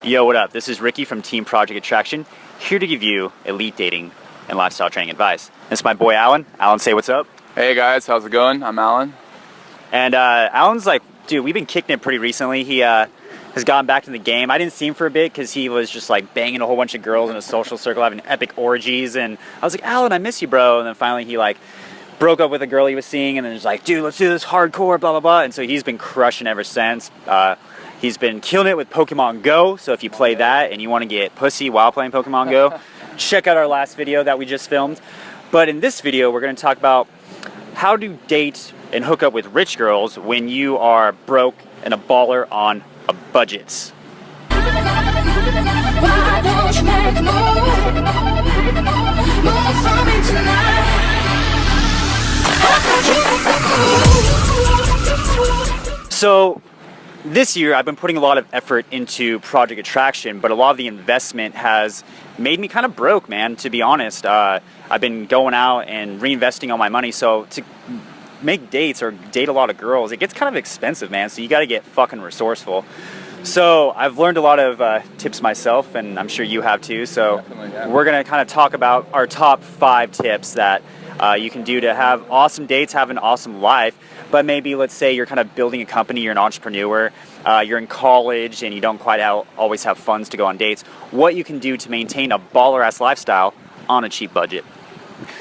Yo, what up? This is Ricky from Team Project Attraction, here to give you elite dating and lifestyle training advice. This is my boy Alan. Alan, say what's up. Hey guys, how's it going? I'm Alan. And Alan's like, dude, we've been kicking it pretty recently. He has gotten back in the game. I didn't see him for a bit because he was just like banging a whole bunch of girls in a social circle, having epic orgies. And I was like, Alan, I miss you, bro. And then finally he like broke up with a girl he was seeing and then was like, dude, let's do this hardcore, blah, blah, blah. And so he's been crushing ever since. He's been killing it with Pokemon Go, so if you play that and you want to get pussy while playing Pokemon Go, check out our last video that we just filmed. But in this video, we're going to talk about how to date and hook up with rich girls when you are broke and a baller on a budget. So, this year, I've been putting a lot of effort into Project Attraction, but a lot of the investment has made me kind of broke, man, to be honest. I've been going out and reinvesting all my money, so to make dates or date a lot of girls, it gets kind of expensive, man, so you got to get fucking resourceful. So I've learned a lot of tips myself, and I'm sure you have too, so we're going to kind of talk about our top 5 tips that you can do to have awesome dates, have an awesome life. But maybe, let's say you're kind of building a company, you're an entrepreneur, you're in college and you don't quite always have funds to go on dates, what you can do to maintain a baller-ass lifestyle on a cheap budget.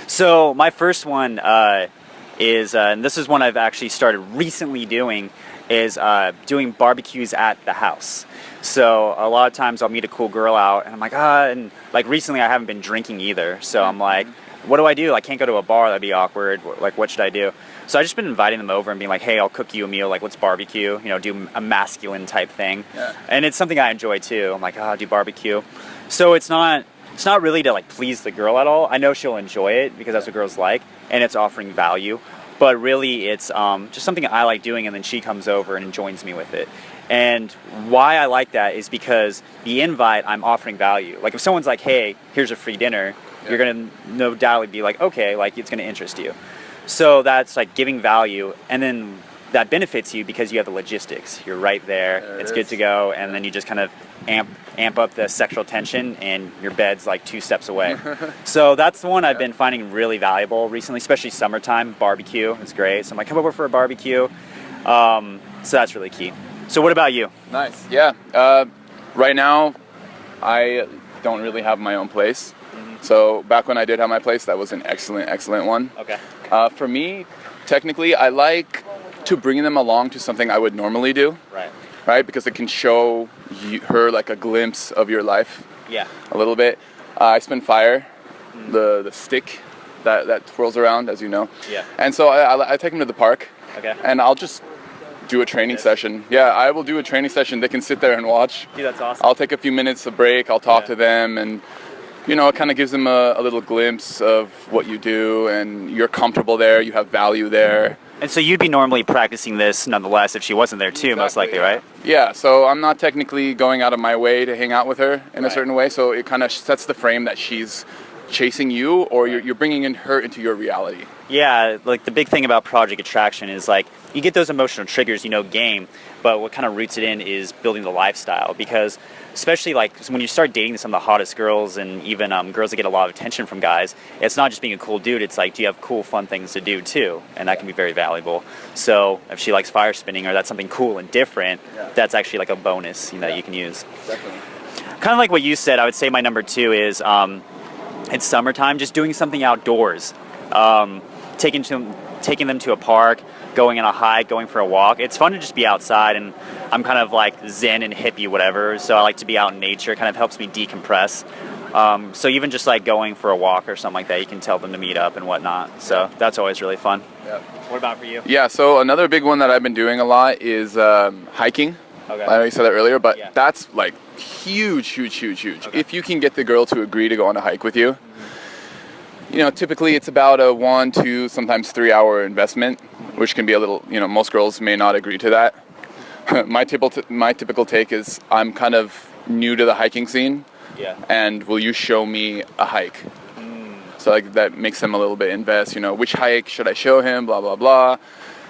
So my first one is, and this is one I've actually started recently doing, is doing barbecues at the house. So a lot of times I'll meet a cool girl out and I'm like, and like recently I haven't been drinking either. So I'm like, what do I do? I can't go to a bar, that'd be awkward. Like, what should I do? So I've just been inviting them over and being like, hey, I'll cook you a meal, like let's barbecue, you know, do a masculine type thing. Yeah. And it's something I enjoy too. I'm like, do barbecue. So it's not really to like please the girl at all. I know she'll enjoy it because that's what girls like and it's offering value. But really it's just something I like doing, and then she comes over and joins me with it. And why I like that is because the invite, I'm offering value. Like if someone's like, hey, here's a free dinner, you're going to no doubt be like, okay, like it's going to interest you. So that's like giving value, and then that benefits you because you have the logistics. You're right there, it's good to go, and then you just kind of amp up the sexual tension, and your bed's like 2 steps away. So that's the one I've been finding really valuable recently, especially summertime. Barbecue is great. So I'm like, come over for a barbecue. So that's really key. So what about you? Nice. Yeah. Right now, I don't really have my own place. So back when I did have my place, that was an excellent one. Okay. For me, technically, I like to bring them along to something I would normally do. Right? Because it can show her like a glimpse of your life. Yeah. A little bit. I spin fire, the stick that twirls around, as you know. Yeah. And so I take them to the park. Okay. And I'll just do a training session. Yeah, I will do a training session. They can sit there and watch. Dude, that's awesome. I'll take a few minutes of break. I'll talk to them, and you know, it kind of gives them a little glimpse of what you do, and you're comfortable there, you have value there. And so you'd be normally practicing this nonetheless if she wasn't there too, most likely, right? Yeah, so I'm not technically going out of my way to hang out with her in a certain way, so it kind of sets the frame that she's chasing you, or you're bringing her into your reality. Yeah, like the big thing about Project Attraction is like you get those emotional triggers, you know, game, but what kind of roots it in is building the lifestyle, because especially like when you start dating some of the hottest girls and even girls that get a lot of attention from guys, it's not just being a cool dude, it's like, do you have cool, fun things to do too? And that can be very valuable. So if she likes fire spinning or that's something cool and different, that's actually like a bonus, you know, that you can use. Definitely. Kind of like what you said, I would say my number 2 is it's summertime, just doing something outdoors. Taking them to a park, going on a hike, going for a walk. It's fun to just be outside, and I'm kind of like zen and hippie, whatever, so I like to be out in nature. It kind of helps me decompress. So even just like going for a walk or something like that, you can tell them to meet up and whatnot. So that's always really fun. Yeah. What about for you? Yeah, so another big one that I've been doing a lot is hiking. Okay. I know you said that earlier, but that's like huge. Okay. If you can get the girl to agree to go on a hike with you, you know, typically it's about a 1, 2, sometimes 3 hour investment, which can be a little, you know, most girls may not agree to that. My typical take is, I'm kind of new to the hiking scene, and will you show me a hike? So like that makes them a little bit invest, you know, which hike should I show him, blah, blah, blah.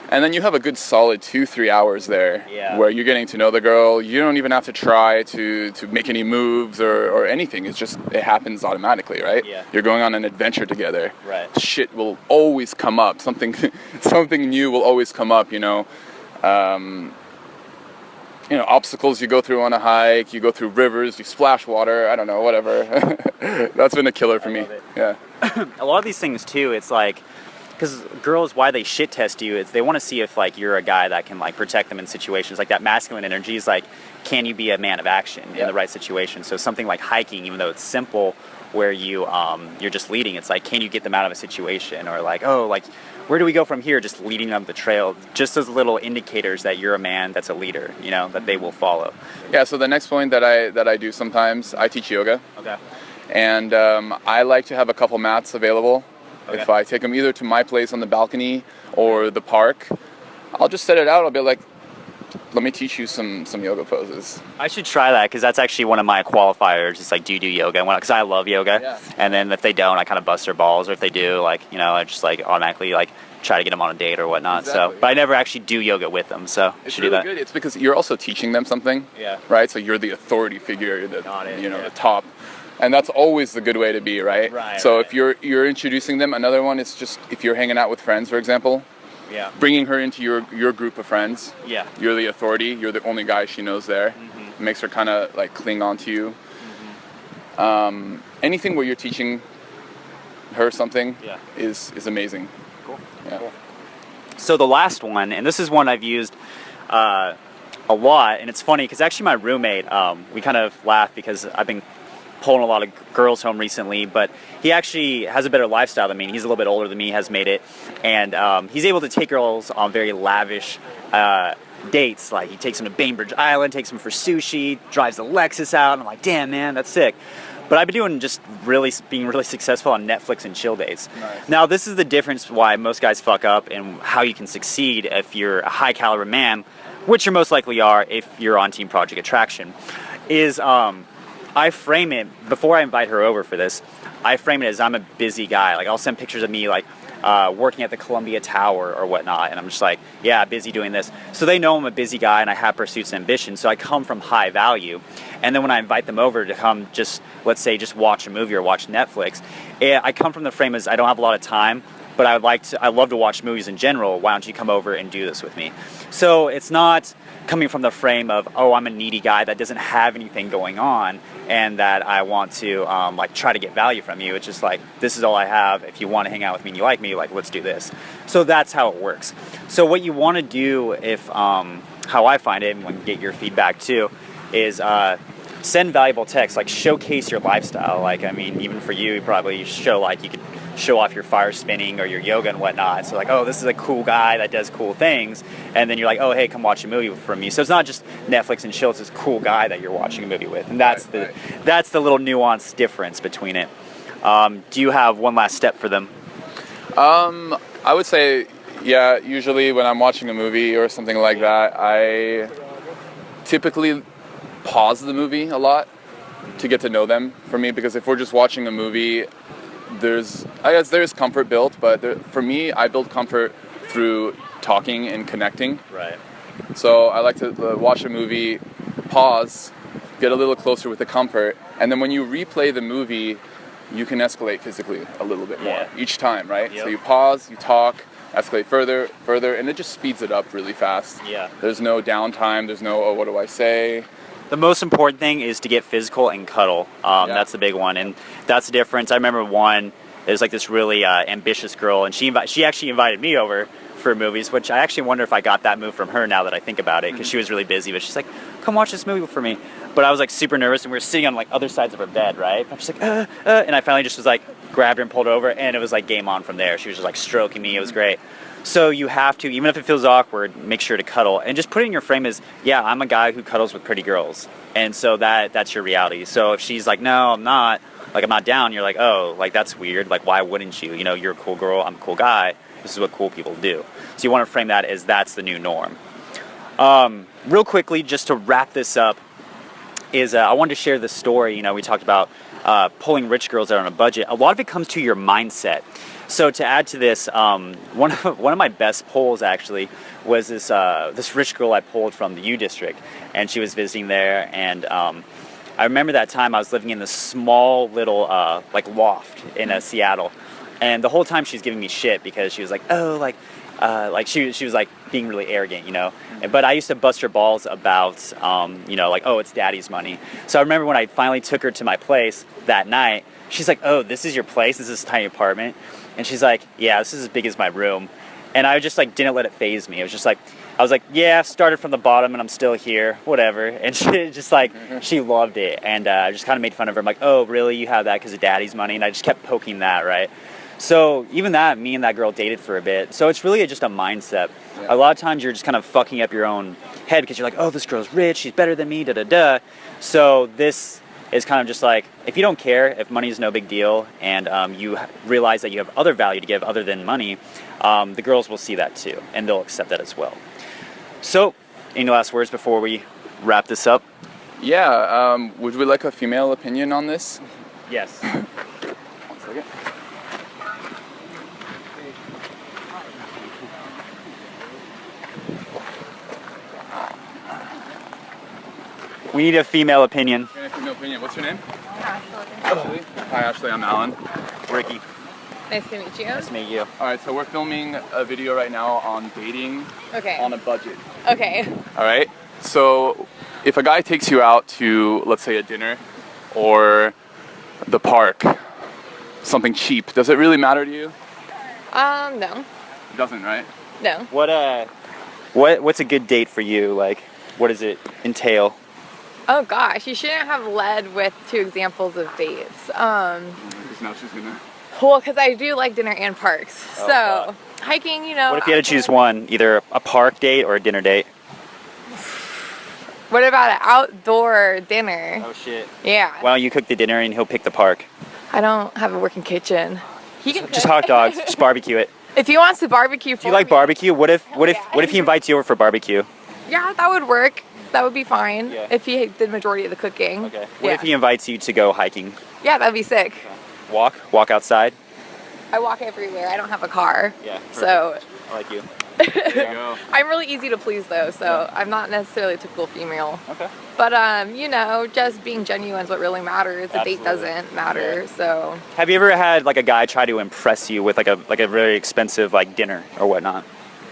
And then you have a good solid 2-3 hours there where you're getting to know the girl. You don't even have to try to make any moves or anything. It's just, it happens automatically, right? Yeah. You're going on an adventure together. Right. Shit will always come up. Something new will always come up, obstacles you go through on a hike, you go through rivers, you splash water, I don't know, whatever. That's been a killer for me. Yeah. A lot of these things too, it's like, because girls, why they shit test you is they want to see if like you're a guy that can like protect them in situations like that. Masculine energy is like, can you be a man of action in the right situation? So something like hiking, even though it's simple, where you're just leading, it's like, can you get them out of a situation? Or like, oh, like, where do we go from here? Just leading them the trail. Just those little indicators that you're a man that's a leader, that they will follow. Yeah. So the next point that I do sometimes, I teach yoga. Okay. And I like to have a couple mats available. Okay. If I take them either to my place on the balcony or the park, I'll just set it out. I'll be like, let me teach you some yoga poses. I should try that, because that's actually one of my qualifiers. It's like, do you do yoga? Because I love yoga. Yeah. And then if they don't, I kind of bust their balls. Or if they do, like, I just like automatically like try to get them on a date or whatnot. Exactly. So, but I never actually do yoga with them. So I should do that. Good. It's because you're also teaching them something. Yeah. Right. So you're the authority figure, the top. And that's always the good way to be, right? Right. So if you're introducing them, another one is just if you're hanging out with friends, for example. Yeah. Bringing her into your group of friends. Yeah. You're the authority. You're the only guy she knows there. Mm-hmm. It makes her kind of like cling on to you. Mm-hmm. Anything where you're teaching her something is amazing. Cool. Yeah. Cool. So the last one, and this is one I've used a lot, and it's funny because actually my roommate, we kind of laugh because I've been pulling a lot of girls home recently, but he actually has a better lifestyle than me. He's a little bit older than me, has made it, and he's able to take girls on very lavish dates. Like he takes them to Bainbridge Island, takes them for sushi, drives the Lexus out, and I'm like, damn man, that's sick. But I've been doing just being really successful on Netflix and chill dates. Nice. Now this is the difference why most guys fuck up and how you can succeed if you're a high caliber man, which you most likely are if you're on Team Project Attraction, is I frame it, before I invite her over for this, I frame it as I'm a busy guy. Like I'll send pictures of me like working at the Columbia Tower or whatnot, and I'm just like, yeah, busy doing this. So they know I'm a busy guy and I have pursuits and ambitions, so I come from high value. And then when I invite them over to come just, let's say, just watch a movie or watch Netflix, I come from the frame as I don't have a lot of time, but I love to watch movies in general. Why don't you come over and do this with me? So it's not coming from the frame of, oh, I'm a needy guy that doesn't have anything going on and that I want to like try to get value from you. It's just like, this is all I have. If you want to hang out with me and you like me, like, let's do this. So that's how it works. So what you want to do, if how I find it, and we can get your feedback too, is send valuable text, like showcase your lifestyle. Like, I mean, even for you probably show, like, you could show off your fire spinning or your yoga and whatnot. So like, oh, this is a cool guy that does cool things. And then you're like, oh, hey, come watch a movie from me. So it's not just Netflix and chill, it's this cool guy that you're watching a movie with. And that's that's the little nuanced difference between it. Do you have one last step for them? I would say, yeah, usually when I'm watching a movie or something like that, I typically pause the movie a lot to get to know them, for me, because if we're just watching a movie, there's comfort built, but for me, I build comfort through talking and connecting. Right. So I like to watch a movie, pause, get a little closer with the comfort, and then when you replay the movie, you can escalate physically a little bit more each time, right? Yep. So you pause, you talk, escalate further, and it just speeds it up really fast. Yeah. There's no downtime, there's no, oh, what do I say? The most important thing is to get physical and cuddle. That's the big one, and that's the difference. I remember there's like this really ambitious girl, and she actually invited me over for movies, which I actually wonder if I got that move from her now that I think about it, because she was really busy, but she's like, come watch this movie for me. But I was like super nervous, and we were sitting on like other sides of her bed, right? I'm just like, and I finally just was like, grabbed her and pulled her over, and it was like game on from there. She was just like stroking me, it was great. So you have to, even if it feels awkward, make sure to cuddle. And just put it in your frame as, yeah, I'm a guy who cuddles with pretty girls. And so that's your reality. So if she's like, no, I'm not, like, I'm not down, you're like, oh, like, that's weird. Like, why wouldn't you? You know, you're a cool girl, I'm a cool guy. This is what cool people do. So you want to frame that as that's the new norm. Real quickly, just to wrap this up, is I wanted to share this story. You know, we talked about pulling rich girls out on a budget. A lot of it comes to your mindset. So to add to this, one of my best pulls actually was this rich girl I pulled from the U District, and she was visiting there. And I remember that time I was living in this small little like loft in Seattle, and the whole time she's giving me shit because she was like, oh, like she was like being really arrogant, you know. But I used to bust her balls about, you know, like, oh, it's daddy's money. So I remember when I finally took her to my place that night, she's like, oh, this is your place? This is this tiny apartment? And she's like, yeah, this is as big as my room. And I just like didn't let it faze me. It was just like, I was like, yeah, started from the bottom and I'm still here, whatever. And she just like, she loved it. And I just kind of made fun of her. I'm like, oh, really? You have that because of daddy's money? And I just kept poking that, right? So even that, me and that girl dated for a bit. So it's really just a mindset. Yeah. A lot of times you're just kind of fucking up your own head because you're like, oh, this girl's rich, she's better than me, da-da-da. So this is kind of just like, if you don't care, if money is no big deal, and you realize that you have other value to give other than money, the girls will see that too, and they'll accept that as well. So, any last words before we wrap this up? Yeah, would we like a female opinion on this? Yes. 1 second. We need a female opinion. A female opinion. What's your name? Ashley. Hi, Ashley. I'm Alan. Ricky. Nice to meet you. Nice to meet you. All right, so we're filming a video right now on dating on a budget. Okay. All right. So if a guy takes you out to, let's say, a dinner or the park, something cheap, does it really matter to you? No. It doesn't, right? No. What's a good date for you? Like, what does it entail? Oh gosh, you shouldn't have led with 2 examples of dates. Because now she's gonna. Well, because I do like dinner and parks. Oh, so hiking, you know. What if you had to choose one, either a park date or a dinner date? What about an outdoor dinner? Oh shit. Yeah. Why don't you cook the dinner and he'll pick the park? I don't have a working kitchen. He can Just cook. hot dogs. Just barbecue it. If he wants to barbecue for Do you like me, barbecue? What if yeah. he invites you over for barbecue? Yeah, that would work. That would be fine. Yeah. If he did the majority of the cooking. Okay. What if he invites you to go hiking? Yeah, that'd be sick. Walk outside? I walk everywhere. I don't have a car. Yeah. Perfect. So I like you. There you go. I'm really easy to please though, so I'm not necessarily a typical female. Okay. But you know, just being genuine is what really matters. The date Absolutely. doesn't matter. Yeah. So Have you ever had like a guy try to impress you with like a very expensive like dinner or whatnot?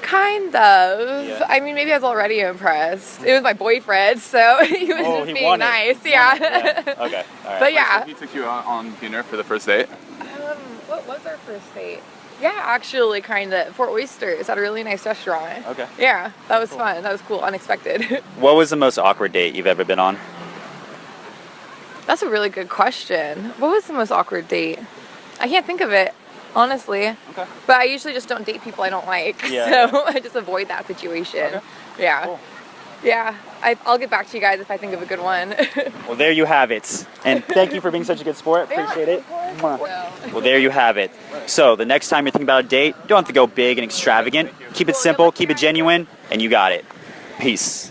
kind of. Yeah. I mean, maybe I was already impressed. It was my boyfriend, so he was just being nice. Yeah. Yeah. Okay. All right. But yeah. So he took you out on dinner for the first date? What was our first date? Yeah, actually, kind of. Fort Oysters at a really nice restaurant. Okay. Yeah, that was fun. That was cool. Unexpected. What was the most awkward date you've ever been on? That's a really good question. What was the most awkward date? I can't think of it, honestly. Okay. But I usually just don't date people I don't like. Yeah. So I just avoid that situation. Okay. Yeah. Cool. Yeah. I'll get back to you guys if I think of a good one. Well, there you have it. And thank you for being such a good sport. Appreciate it. Mwah. Well, there you have it. So the next time you're thinking about a date, you don't have to go big and extravagant. Keep it simple, keep it genuine, and you got it. Peace.